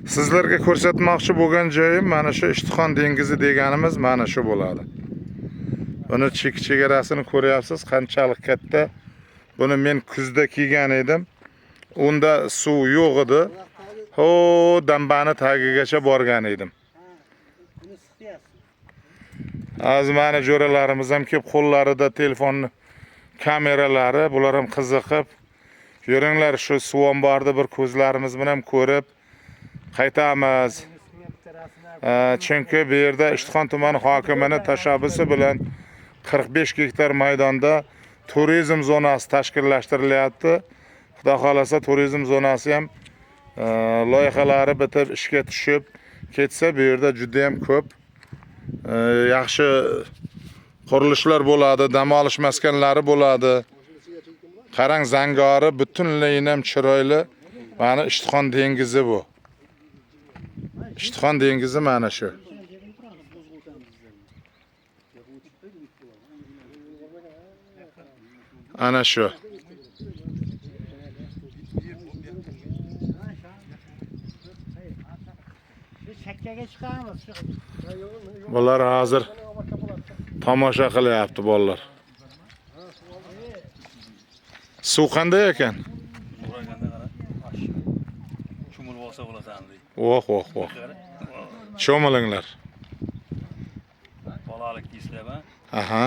Sizlarga ko'rsatmoqchi bo'lgan joyim mana shu Ishtixon dengizi deganimiz mana shu bo'ladi. Buni chegarasini ko'ryapsiz, qanchalik katta. Buni men kuzda kiygan edim. Unda suv yo'q edi. Ho, dambani tagigacha borgan edim. Az mana jo'ralarimiz ham kelib qo'llarida telefon kameralari, bular ham qiziqib, yuringlar shu suv omborida bir ko'zlarimiz bilan ko'rib qaytamiz. Chunki bu yerda Ishtixon tumani hokimining tashabbusi bilan 45 gektar maydonda turizm zonasi tashkillashtirilyapti. Xudo xolasa turizm zonasi ham loyihalari bitib ishga tushib ketsa, bu yerda juda ham ko'p yaxshi qurilishlar bo'ladi, dam olish maskanlari bo'ladi. Qarang, zangori butunlay ham chiroyli. Mana Ishtixon dengizi bu. Ishtixon dengizi mana shu. Ana shu. Bular hozir tomosha qilyapti bolalar. Suv qanday ekan? Voh. Cho'milinglar. Bolalik deysiz-a? Aha.